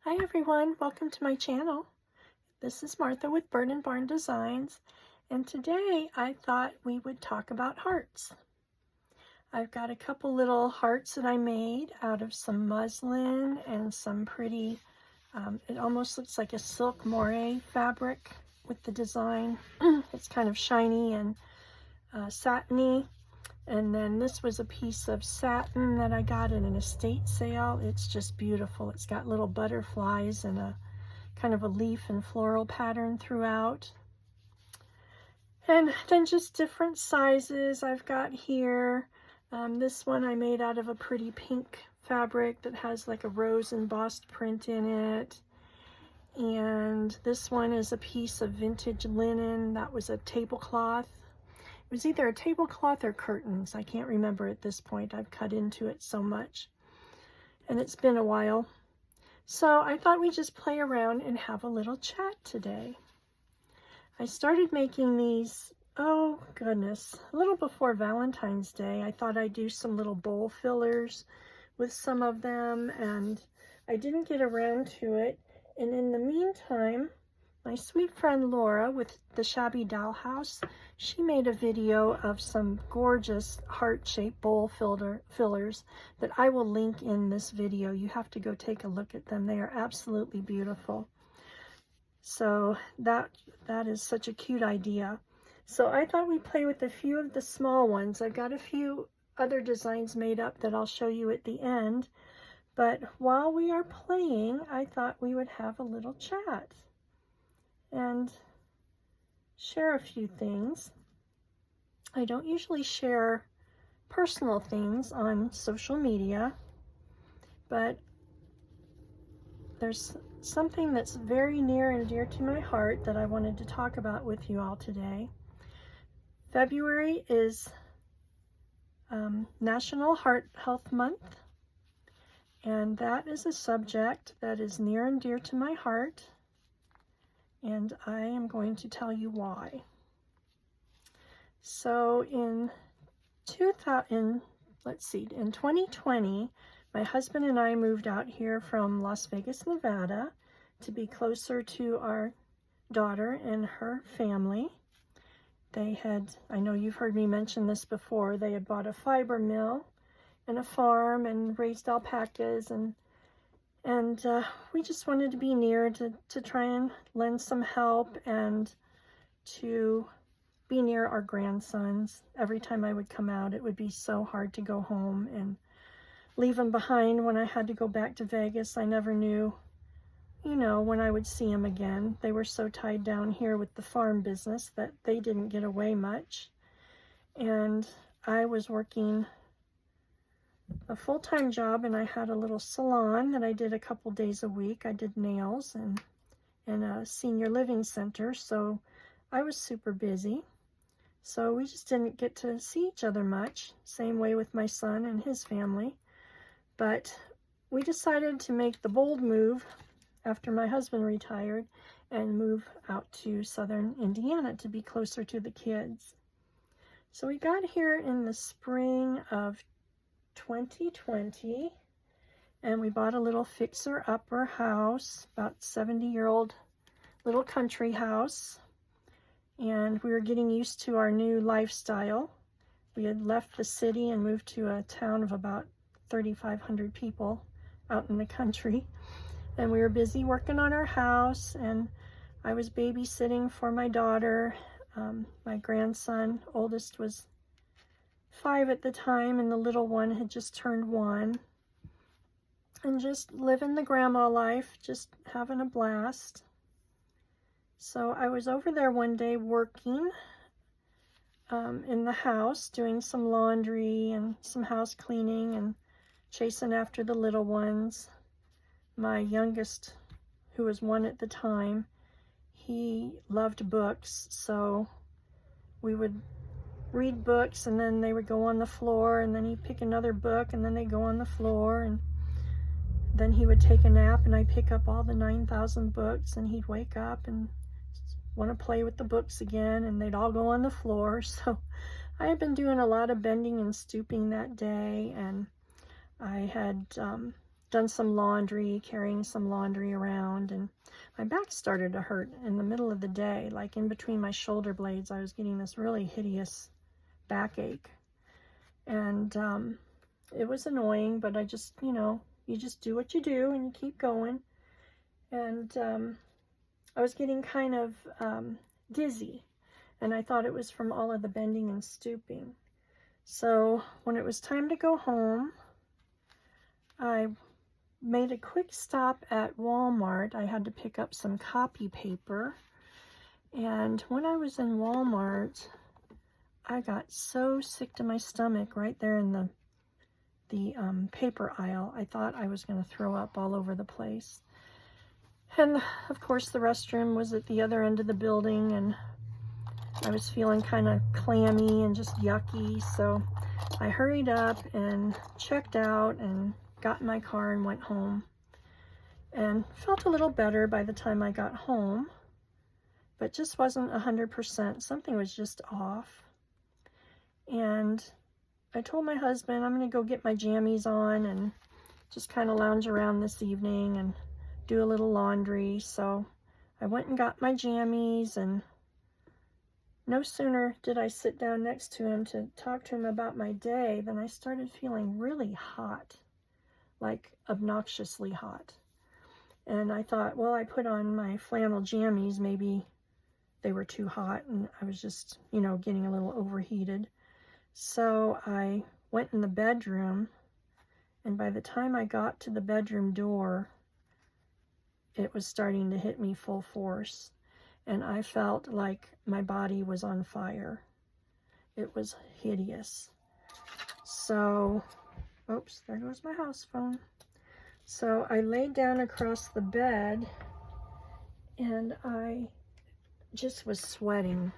Hi everyone, welcome to my channel. This is Martha with Bird and Barn Designs, and today I thought we would talk about hearts. I've got a couple little hearts that I made out of some muslin and some pretty, it almost looks like a silk moire fabric with the design. It's kind of shiny and satiny. And then this was a piece of satin that I got in an estate sale. It's just beautiful. It's got little butterflies and a kind of a leaf and floral pattern throughout. And then just different sizes I've got here. This one I made out of a pretty pink fabric that has like a rose embossed print in it. And this one is a piece of vintage linen. That was a tablecloth. It was either a tablecloth or curtains. I can't remember at this point. I've cut into it so much. And it's been a while. So I thought we'd just play around and have a little chat today. I started making these, oh goodness, a little before Valentine's Day. I thought I'd do some little bowl fillers with some of them, and I didn't get around to it. And in the meantime, my sweet friend Laura with the Shabby Dollhouse, she made a video of some gorgeous heart-shaped bowl fillers that I will link in this video. You have to go take a look at them. They are absolutely beautiful. So that is such a cute idea. So I thought we'd play with a few of the small ones. I've got a few other designs made up that I'll show you at the end. But while we are playing, I thought we would have a little chat and share a few things. I don't usually share personal things on social media, but there's something that's very near and dear to my heart that I wanted to talk about with you all today. February is National Heart Health Month, and that is a subject that is near and dear to my heart. And I am going to tell you why. So in 2020, my husband and I moved out here from Las Vegas, Nevada, to be closer to our daughter and her family. They had, I know you've heard me mention this before, they had bought a fiber mill and a farm and raised alpacas, and we just wanted to be near to try and lend some help and to be near our grandsons. Every time I would come out, it would be so hard to go home and leave them behind when I had to go back to Vegas. I never knew, you know, when I would see them again. They were so tied down here with the farm business that they didn't get away much. And I was working a full-time job, and I had a little salon that I did a couple days a week. I did nails and a senior living center, so I was super busy. So we just didn't get to see each other much. Same way with my son and his family. But we decided to make the bold move after my husband retired and move out to southern Indiana to be closer to the kids. So we got here in the spring of 2020, and we bought a little fixer-upper house, about 70-year-old little country house, and we were getting used to our new lifestyle. We had left the city and moved to a town of about 3,500 people out in the country, and we were busy working on our house, and I was babysitting for my daughter. My grandson, oldest, was 5 at the time, and the little one had just turned 1, and just living the grandma life, just having a blast. So I was over there one day working in the house, doing some laundry and some house cleaning and chasing after the little ones. My youngest, who was 1 at the time, he loved books, so we would read books, and then they would go on the floor, and then he'd pick another book, and then they'd go on the floor, and then he would take a nap, and I'd pick up all the 9,000 books, and he'd wake up and want to play with the books again, and they'd all go on the floor. So I had been doing a lot of bending and stooping that day, and I had done some laundry, carrying some laundry around, and my back started to hurt in the middle of the day. Like in between my shoulder blades, I was getting this really hideous backache. And it was annoying, but I just, you just do what you do and you keep going. And I was getting kind of dizzy, and I thought it was from all of the bending and stooping. So when it was time to go home, I made a quick stop at Walmart. I had to pick up some copy paper. And when I was in Walmart, I got so sick to my stomach right there in the paper aisle. I thought I was going to throw up all over the place. And of course the restroom was at the other end of the building, and I was feeling kind of clammy and just yucky. So I hurried up and checked out and got in my car and went home, and felt a little better by the time I got home, but just wasn't 100%. Something was just off. And I told my husband I'm going to go get my jammies on and just kind of lounge around this evening and do a little laundry. So I went and got my jammies, and no sooner did I sit down next to him to talk to him about my day than I started feeling really hot, like obnoxiously hot. And I thought, well, I put on my flannel jammies, maybe they were too hot and I was just, getting a little overheated. So I went in the bedroom, and by the time I got to the bedroom door, it was starting to hit me full force, and I felt like my body was on fire. It was hideous. So, oops, there goes my house phone. So I laid down across the bed, and I just was sweating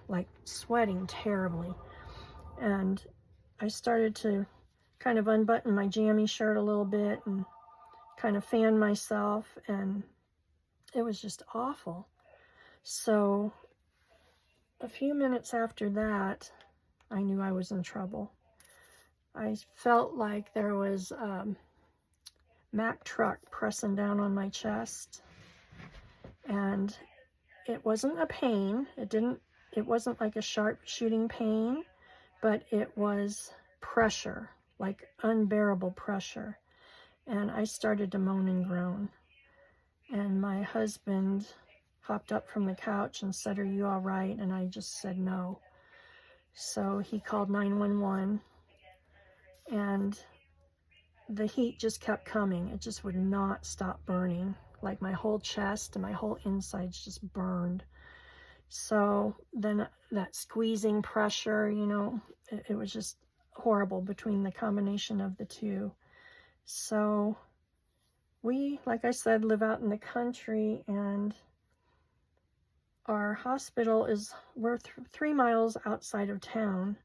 terribly. And I started to kind of unbutton my jammy shirt a little bit and kind of fan myself, and it was just awful. So a few minutes after that, I knew I was in trouble. I felt like there was a Mack truck pressing down on my chest, and it wasn't a pain. It wasn't like a sharp shooting pain, but it was pressure, like unbearable pressure. And I started to moan and groan. And my husband hopped up from the couch and said, "Are you all right?" And I just said no. So he called 911, and the heat just kept coming. It just would not stop burning. Like my whole chest and my whole insides just burned. So then that squeezing pressure, it was just horrible between the combination of the two. So we, like I said, live out in the country, and our hospital we're 3 miles outside of town,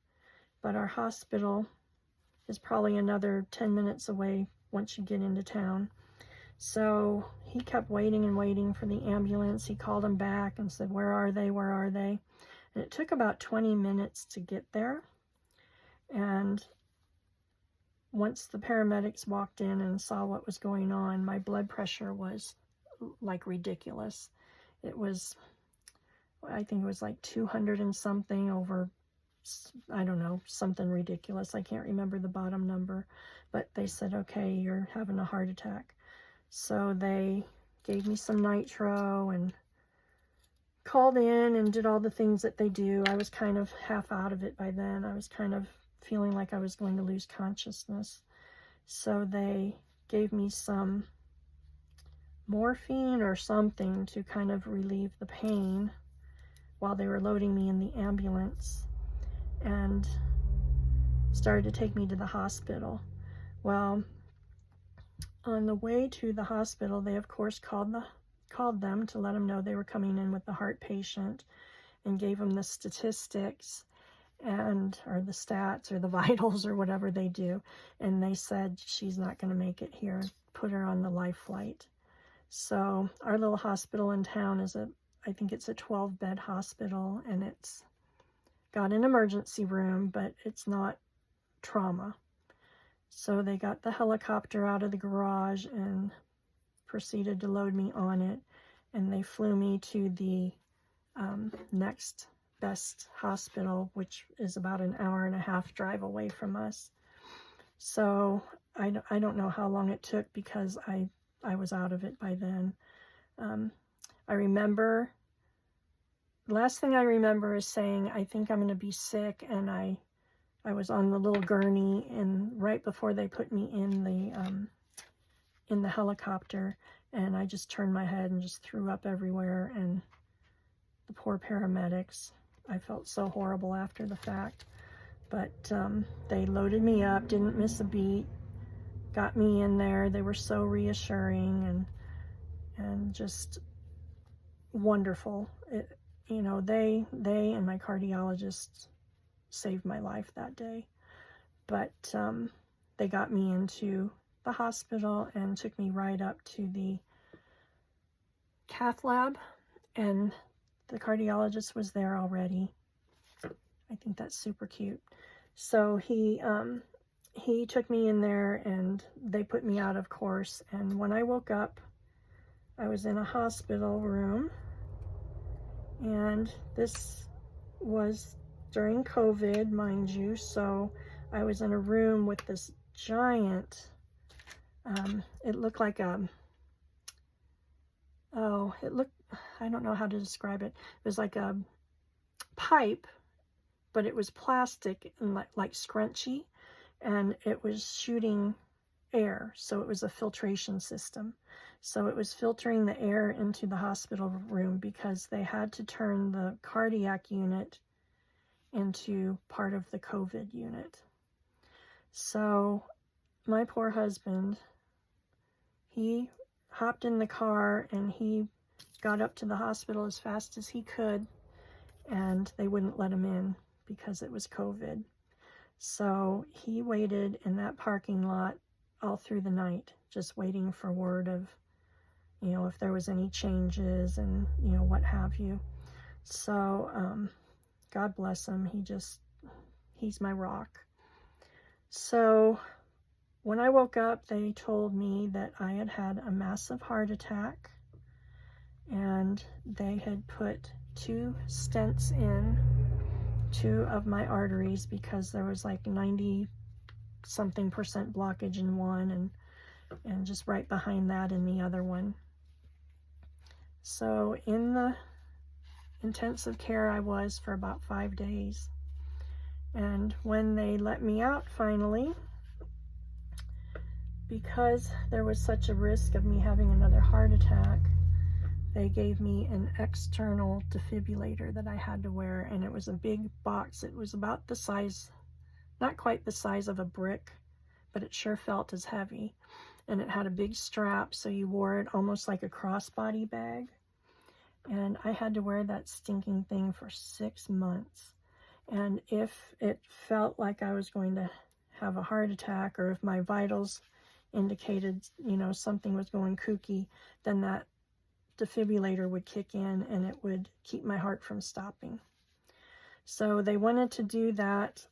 but our hospital is probably another 10 minutes away once you get into town. So he kept waiting and waiting for the ambulance. He called them back and said, where are they? Where are they? And it took about 20 minutes to get there. And once the paramedics walked in and saw what was going on, my blood pressure was like ridiculous. It was, I think it was like 200 and something over, I don't know, something ridiculous. I can't remember the bottom number, but they said, okay, you're having a heart attack. So they gave me some nitro and called in and did all the things that they do. I was kind of half out of it by then. I was kind of feeling like I was going to lose consciousness. So they gave me some morphine or something to kind of relieve the pain while they were loading me in the ambulance, and started to take me to the hospital. Well, on the way to the hospital, they of course called them to let them know they were coming in with the heart patient, and gave them the statistics or the stats or the vitals or whatever they do. And they said, she's not going to make it here. Put her on the life flight. So our little hospital in town I think it's a 12-bed hospital, and it's got an emergency room, but it's not trauma. So they got the helicopter out of the garage and proceeded to load me on it. And they flew me to the next best hospital, which is about an hour and a half drive away from us. So I don't know how long it took because I was out of it by then. I remember, the last thing I remember is saying, I think I'm going to be sick, and I was on the little gurney, and right before they put me in the helicopter, and I just turned my head and just threw up everywhere, and the poor paramedics, I felt so horrible after the fact. But they loaded me up, didn't miss a beat, got me in there. They were so reassuring and just wonderful. You know, they and my cardiologist saved my life that day. But they got me into the hospital and took me right up to the cath lab, and the cardiologist was there already. I think that's super cute. So he took me in there and they put me out, of course. And when I woke up, I was in a hospital room, and this was during COVID, mind you. So I was in a room with this giant, it looked like I don't know how to describe it. It was like a pipe, but it was plastic and like scrunchy, and it was shooting air. So it was a filtration system. So it was filtering the air into the hospital room because they had to turn the cardiac unit into part of the COVID unit. So my poor husband, he hopped in the car and he got up to the hospital as fast as he could, and they wouldn't let him in because it was COVID. So he waited in that parking lot all through the night, just waiting for word of, you know, if there was any changes and, you know, what have you. So God bless him. He's my rock. So when I woke up, they told me that I had had a massive heart attack, and they had put 2 stents in 2 of my arteries because there was like 90 something % blockage in one, and just right behind that in the other one. So in the intensive care I was for about 5 days. And when they let me out finally, because there was such a risk of me having another heart attack, they gave me an external defibrillator that I had to wear, and it was a big box. It was about the size, not quite the size of a brick, but it sure felt as heavy. And it had a big strap, so you wore it almost like a crossbody bag. And I had to wear that stinking thing for 6 months. And if it felt like I was going to have a heart attack, or if my vitals indicated, you know, something was going kooky, then that defibrillator would kick in and it would keep my heart from stopping. So they wanted to do that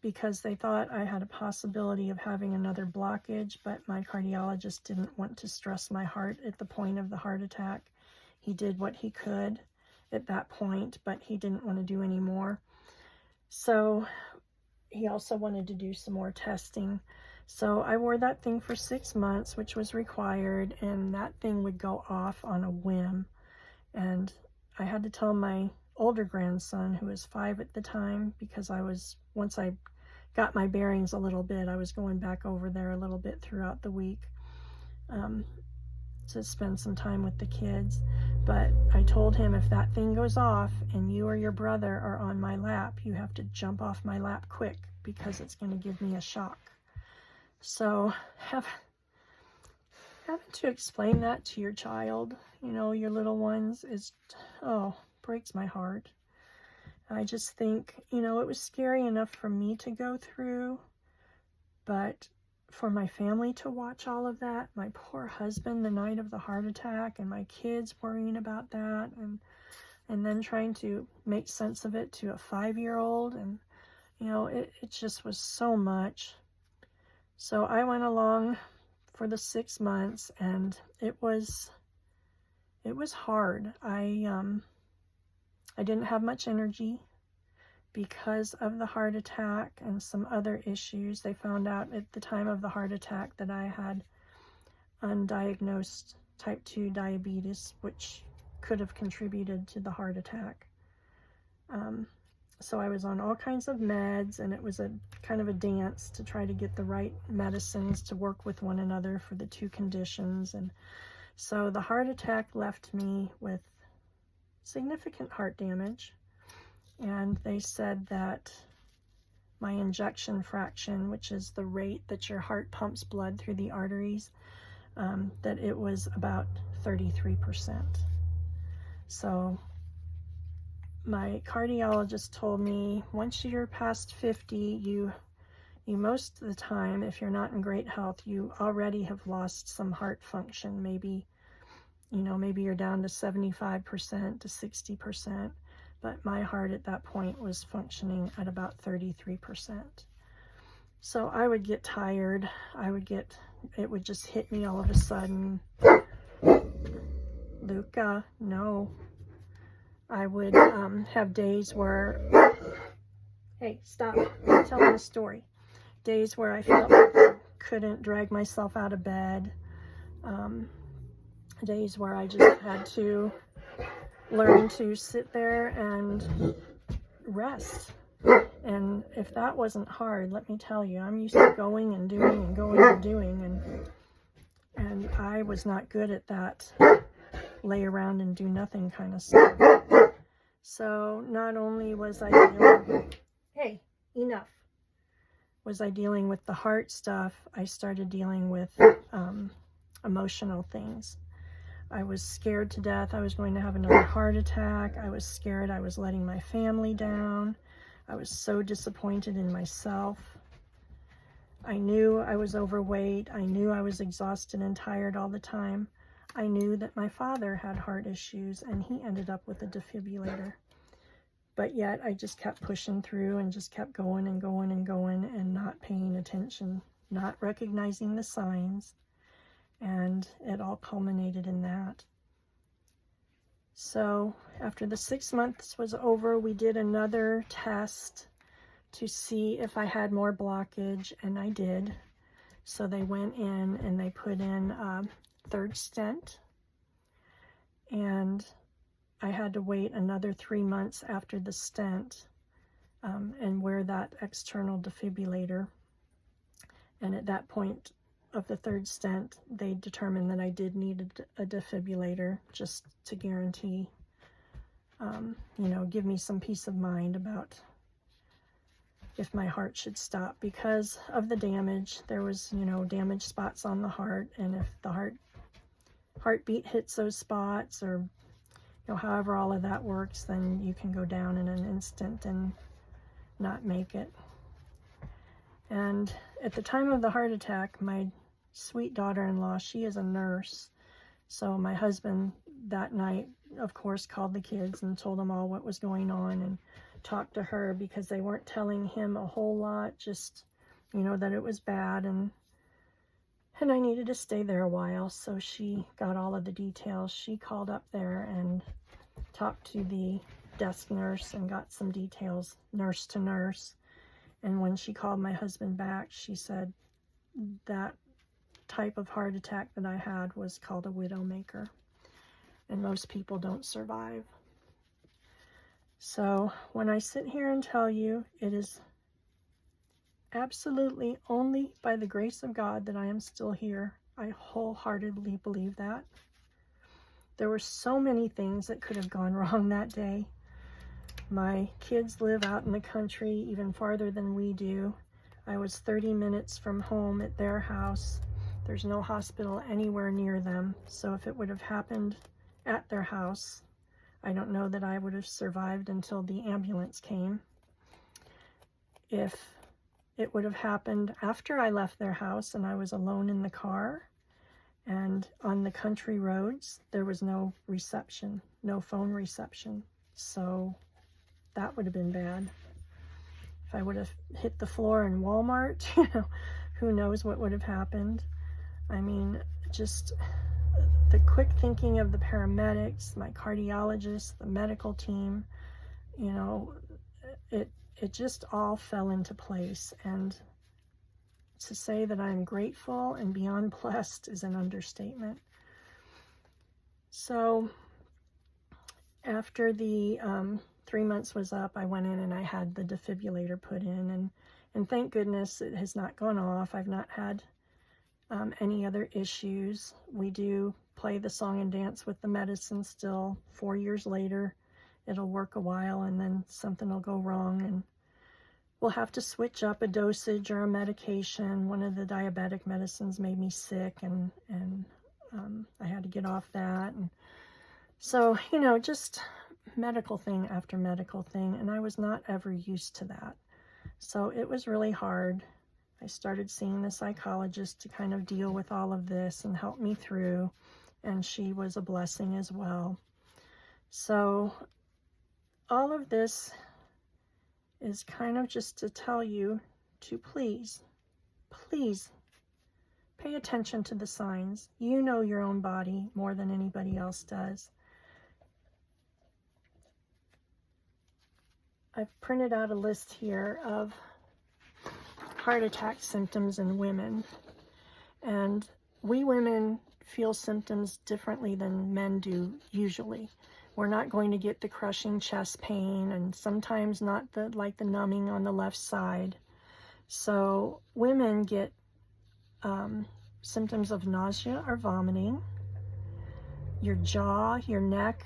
because they thought I had a possibility of having another blockage, but my cardiologist didn't want to stress my heart at the point of the heart attack. He did what he could at that point, but he didn't want to do any more. So he also wanted to do some more testing. So I wore that thing for 6 months, which was required, and that thing would go off on a whim. And I had to tell my older grandson, who was 5 at the time, because once I got my bearings a little bit, I was going back over there a little bit throughout the week to spend some time with the kids. But I told him, if that thing goes off and you or your brother are on my lap, you have to jump off my lap quick, because it's going to give me a shock. So having to explain that to your child, you know, your little ones, breaks my heart. I just think, you know, it was scary enough for me to go through, but for my family to watch all of that, my poor husband the night of the heart attack, and my kids worrying about that, and then trying to make sense of it to a 5-year-old, and, You know, it just was so much. So I went along for the 6 months, and it was hard. I didn't have much energy because of the heart attack and some other issues. They found out at the time of the heart attack that I had undiagnosed type 2 diabetes, which could have contributed to the heart attack. So I was on all kinds of meds, and it was a kind of a dance to try to get the right medicines to work with one another for the two conditions. And so the heart attack left me with significant heart damage, and they said that my ejection fraction, which is the rate that your heart pumps blood through the arteries, that it was about 33%. So my cardiologist told me, once you're past 50, you most of the time, if you're not in great health, you already have lost some heart function. Maybe, you know, maybe you're down to 75% to 60%, but my heart at that point was functioning at about 33%. So I would get tired. It would just hit me all of a sudden. Luca, no. I would have days where, hey, stop, I'm telling a story. Days where I felt like I couldn't drag myself out of bed. Days where I just had to learn to sit there and rest. And if that wasn't hard, let me tell you, I'm used to going and doing and going and doing, and I was not good at that lay around and do nothing kind of stuff. So not only was I dealing, hey, enough, was I dealing with the heart stuff, I started dealing with emotional things. I was scared to death I was going to have another heart attack. I was scared I was letting my family down. I was so disappointed in myself. I knew I was overweight. I knew I was exhausted and tired all the time. I knew that my father had heart issues, and he ended up with a defibrillator. But yet I just kept pushing through and just kept going and going and going and not paying attention, not recognizing the signs. And it all culminated in that. So after the 6 months was over, we did another test to see if I had more blockage, and I did. So they went in and they put in a third stent, and I had to wait another 3 months after the stent and wear that external defibrillator. And at that point of the third stent, they determined that I did need a defibrillator just to guarantee, you know, give me some peace of mind about if my heart should stop. Because of the damage, there was, you know, damaged spots on the heart, and if the heartbeat hits those spots, or, you know, however all of that works, then you can go down in an instant and not make it. And at the time of the heart attack, my sweet daughter-in-law, she is a nurse. So my husband that night, of course, called the kids and told them all what was going on, and talked to her, because they weren't telling him a whole lot, just, you know, that it was bad, and I needed to stay there a while. So she got all of the details. She called up there and talked to the desk nurse and got some details, nurse to nurse. And when she called my husband back, she said that type of heart attack that I had was called a widowmaker, and most people don't survive. So when I sit here and tell you, it is absolutely only by the grace of God that I am still here. I wholeheartedly believe that. There were so many things that could have gone wrong that day. My kids live out in the country, even farther than we do. I was 30 minutes from home at their house. There's no hospital anywhere near them. So if it would have happened at their house, I don't know that I would have survived until the ambulance came. If it would have happened after I left their house and I was alone in the car and on the country roads, there was no reception, no phone reception. So that would have been bad. If I would have hit the floor in Walmart, you know, who knows what would have happened. I mean, just the quick thinking of the paramedics, my cardiologist, the medical team, you know, it just all fell into place. And to say that I'm grateful and beyond blessed is an understatement. So after the 3 months was up, I went in and I had the defibrillator put in, and thank goodness it has not gone off. I've not had any other issues. We do play the song and dance with the medicine still. 4 years later, it'll work a while and then something will go wrong and we'll have to switch up a dosage or a medication. One of the diabetic medicines made me sick, and I had to get off that. And so, you know, just medical thing after medical thing, and I was not ever used to that. So it was really hard. I started seeing the psychologist to kind of deal with all of this and help me through, and she was a blessing as well. So all of this is kind of just to tell you to please pay attention to the signs. You know your own body more than anybody else does. I've printed out a list here of heart attack symptoms in women, and we women feel symptoms differently than men do usually. We're not going to get the crushing chest pain, and sometimes not the numbing on the left side. So women get symptoms of nausea or vomiting. Your jaw, your neck,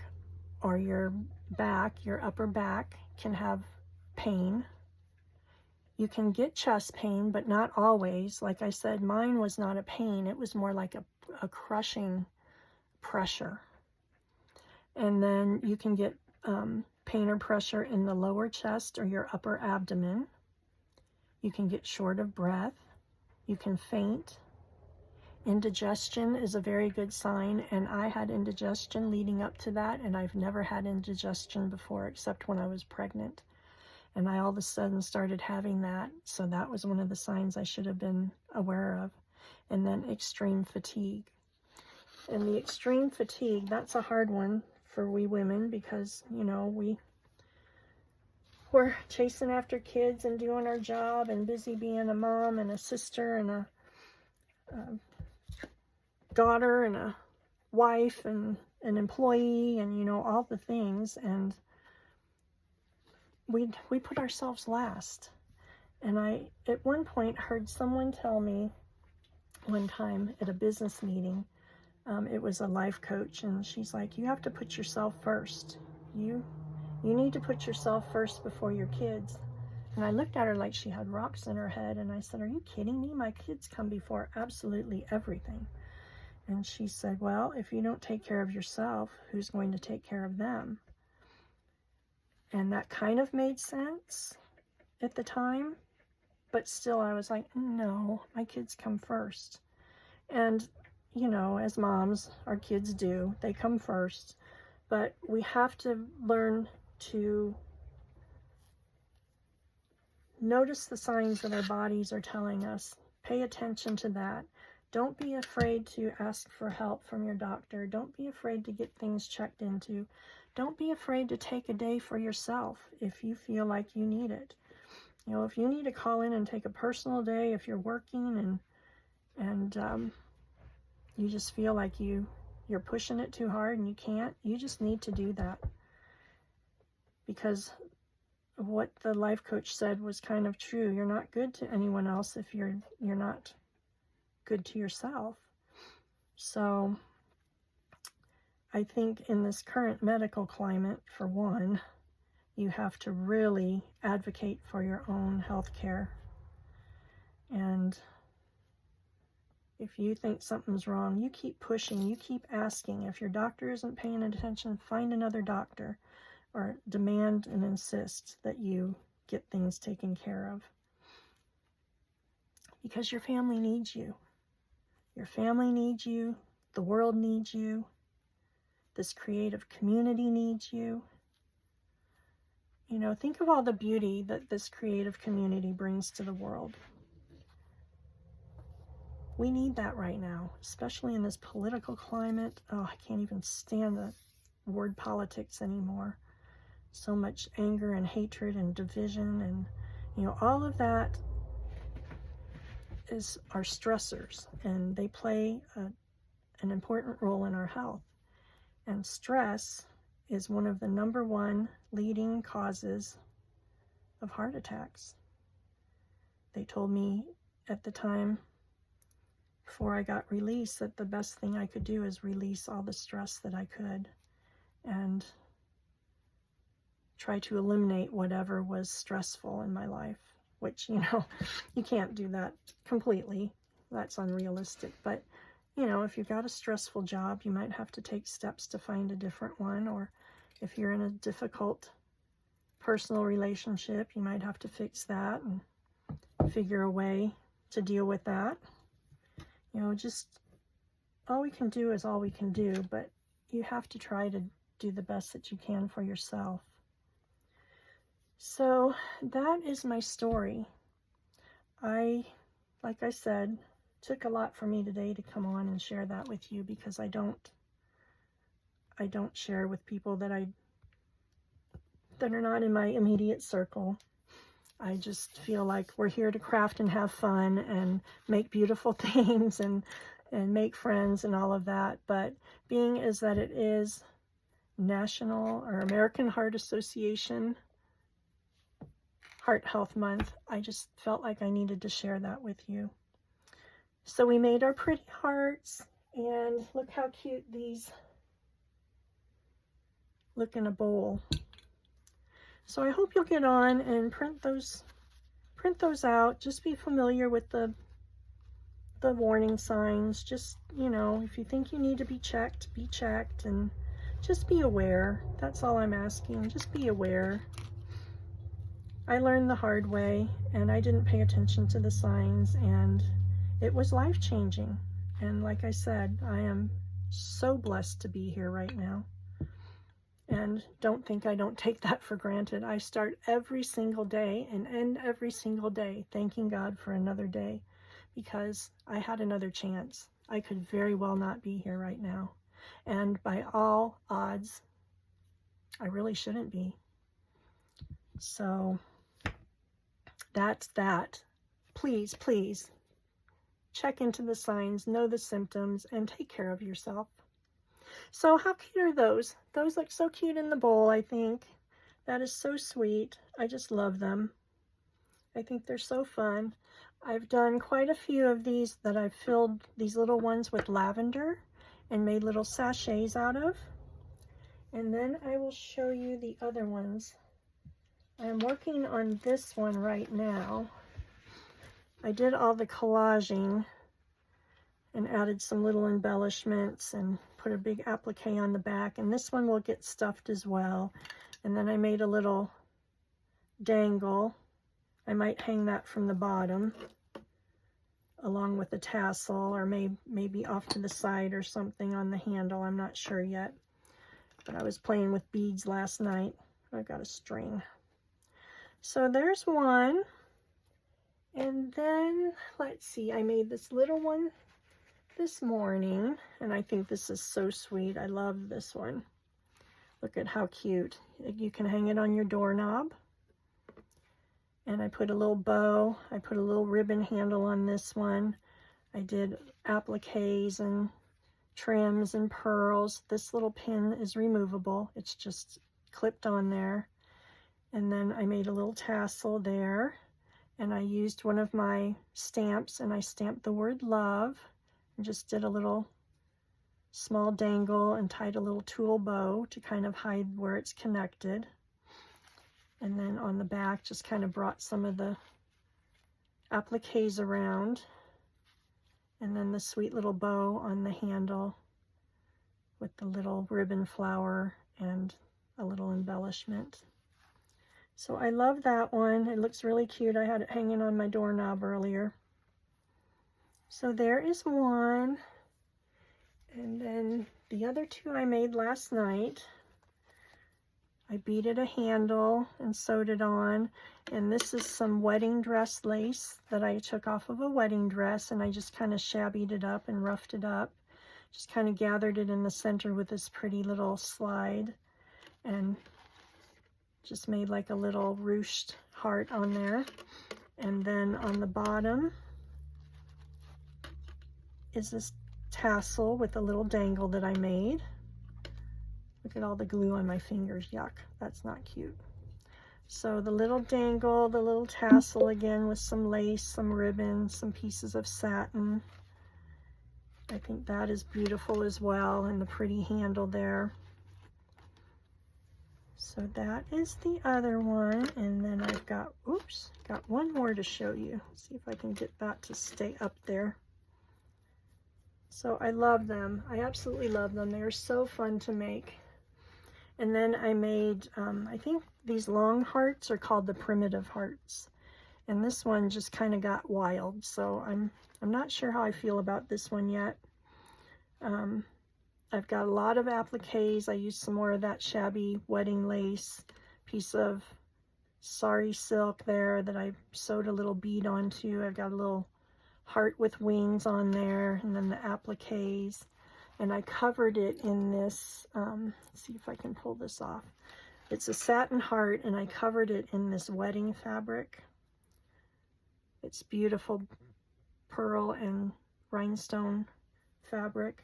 or your back, your upper back can have pain. You can get chest pain, but not always. Like I said, mine was not a pain. It was more like a crushing pressure. And then you can get pain or pressure in the lower chest or your upper abdomen. You can get short of breath. You can faint. Indigestion is a very good sign, and I had indigestion leading up to that, and I've never had indigestion before except when I was pregnant. And I all of a sudden started having that, so that was one of the signs I should have been aware of. And then extreme fatigue. And the extreme fatigue, that's a hard one for we women because, you know, we're chasing after kids and doing our job and busy being a mom and a sister and a daughter and a wife and an employee and, you know, all the things. And we put ourselves last. And I, at one point, heard someone tell me one time at a business meeting, it was a life coach, and she's like, you have to put yourself first. You need to put yourself first before your kids. And I looked at her like she had rocks in her head, and I said, are you kidding me? My kids come before absolutely everything. And she said, well, if you don't take care of yourself, who's going to take care of them? And that kind of made sense at the time, but still I was like, no, my kids come first. And, you know, as moms, our kids do, they come first, but we have to learn to notice the signs that our bodies are telling us. Pay attention to that. Don't be afraid to ask for help from your doctor. Don't be afraid to get things checked into. Don't be afraid to take a day for yourself if you feel like you need it. You know, if you need to call in and take a personal day, if you're working and you just feel like you're pushing it too hard and you can't, you just need to do that. Because what the life coach said was kind of true. You're not good to anyone else if you're not good to yourself. So I think in this current medical climate, for one, you have to really advocate for your own health care. And if you think something's wrong, you keep pushing, you keep asking. If your doctor isn't paying attention, find another doctor, or demand and insist that you get things taken care of. Because your family needs you. Your family needs you. The world needs you. This creative community needs you. You know, think of all the beauty that this creative community brings to the world. We need that right now, especially in this political climate. Oh, I can't even stand the word politics anymore. So much anger and hatred and division, and, you know, all of that are stressors, and they play an important role in our health. And stress is one of the #1 leading causes of heart attacks. They told me at the time, before I got released, that the best thing I could do is release all the stress that I could and try to eliminate whatever was stressful in my life, which, you know, you can't do that completely. That's unrealistic. But, you know, if you've got a stressful job, you might have to take steps to find a different one. Or if you're in a difficult personal relationship, you might have to fix that and figure a way to deal with that. You know, just all we can do is all we can do, but you have to try to do the best that you can for yourself. So that is my story. Like I said, took a lot for me today to come on and share that with you, because I don't share with people that are not in my immediate circle. I just feel like we're here to craft and have fun and make beautiful things and make friends and all of that. But being is that it is National or American Heart Association Heart Health Month, I just felt like I needed to share that with you. So we made our pretty hearts, and look how cute these look in a bowl. So I hope you'll get on and print those out. Just be familiar with the warning signs. Just, you know, if you think you need to be checked, and just be aware. That's all I'm asking. Just be aware. I learned the hard way, and I didn't pay attention to the signs, and it was life-changing. And like I said, I am so blessed to be here right now. And don't think I don't take that for granted. I start every single day and end every single day thanking God for another day, because I had another chance. I could very well not be here right now. And by all odds, I really shouldn't be. So that's that. Please, please check into the signs, know the symptoms, and take care of yourself. So how cute are those? Those look so cute in the bowl, I think. That is so sweet. I just love them. I think they're so fun. I've done quite a few of these that I've filled these little ones with lavender and made little sachets out of. And then I will show you the other ones. I'm working on this one right now. I did all the collaging and added some little embellishments and put a big applique on the back, and this one will get stuffed as well. And then I made a little dangle. I might hang that from the bottom along with a tassel, or maybe off to the side or something on the handle. I'm not sure yet, but I was playing with beads last night. I've got a string. So there's one. And then let's see, I made this little one this morning, and I think this is so sweet. I love this one. Look at how cute. You can hang it on your doorknob. And I put a little bow. I put a little ribbon handle on this one. I did appliques and trims and pearls. This little pin is removable. It's just clipped on there. And then I made a little tassel there. And I used one of my stamps, and I stamped the word love. And just did a little small dangle and tied a little tulle bow to kind of hide where it's connected. And then on the back, just kind of brought some of the appliques around. And then the sweet little bow on the handle with the little ribbon flower and a little embellishment. So I love that one. It looks really cute. I had it hanging on my doorknob earlier. So there is one. And then the other two I made last night. I beaded a handle and sewed it on. And this is some wedding dress lace that I took off of a wedding dress, and I just kind of shabbied it up and roughed it up. Just kind of gathered it in the center with this pretty little slide and just made like a little ruched heart on there. And then on the bottom is this tassel with a little dangle that I made. Look at all the glue on my fingers. Yuck, that's not cute. So the little dangle, the little tassel again with some lace, some ribbon, some pieces of satin. I think that is beautiful as well, and the pretty handle there. So that is the other one, and then I've got, oops, got one more to show you. Let's see if I can get that to stay up there. So I love them. I absolutely love them. They are so fun to make. And then I made, I think these long hearts are called the primitive hearts. And this one just kind of got wild. So I'm not sure how I feel about this one yet. I've got a lot of appliques. I used some more of that shabby wedding lace, piece of sari silk there that I sewed a little bead onto. I've got a little heart with wings on there, and then the appliques. And I covered it in this, let's see if I can pull this off. It's a satin heart, and I covered it in this wedding fabric. It's beautiful pearl and rhinestone fabric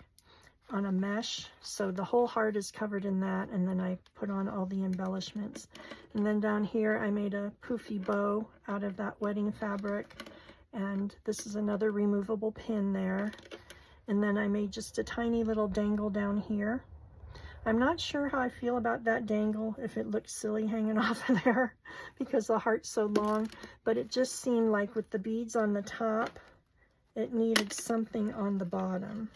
on a mesh. So the whole heart is covered in that, and then I put on all the embellishments. And then down here I made a poofy bow out of that wedding fabric, and this is another removable pin there. And then I made just a tiny little dangle down here. I'm not sure how I feel about that dangle, if it looks silly hanging off of there because the heart's so long, but it just seemed like with the beads on the top, it needed something on the bottom.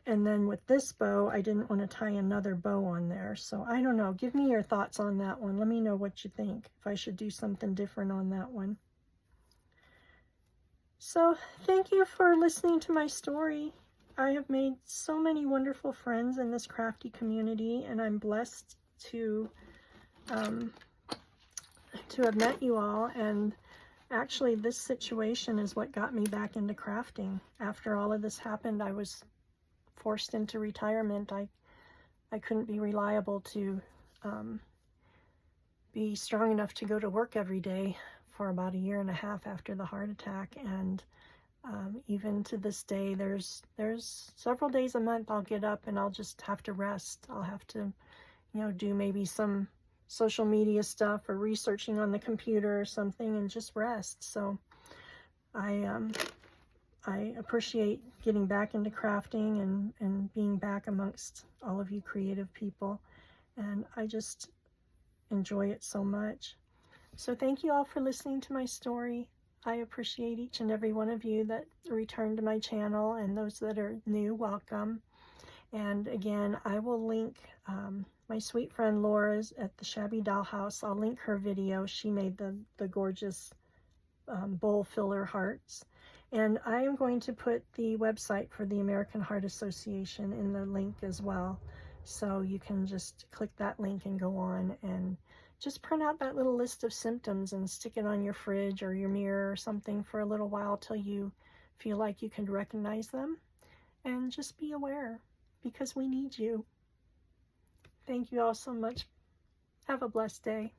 And then with this bow, I didn't want to tie another bow on there. So I don't know. Give me your thoughts on that one. Let me know what you think, if I should do something different on that one. So thank you for listening to my story. I have made so many wonderful friends in this crafty community, and I'm blessed to have met you all. And actually, this situation is what got me back into crafting. After all of this happened, I was forced into retirement. I couldn't be reliable to be strong enough to go to work every day for about 1.5 years after the heart attack. And even to this day, there's several days a month I'll get up and I'll just have to rest. I'll have to, do maybe some social media stuff or researching on the computer or something and just rest. So I appreciate getting back into crafting and being back amongst all of you creative people. And I just enjoy it so much. So thank you all for listening to my story. I appreciate each and every one of you that return to my channel, and those that are new, welcome. And again, I will link my sweet friend Laura's at the Shabby Dollhouse. I'll link her video. She made the gorgeous bowl filler hearts. And I am going to put the website for the American Heart Association in the link as well. So you can just click that link and go on and just print out that little list of symptoms and stick it on your fridge or your mirror or something for a little while till you feel like you can recognize them. And just be aware, because we need you. Thank you all so much. Have a blessed day.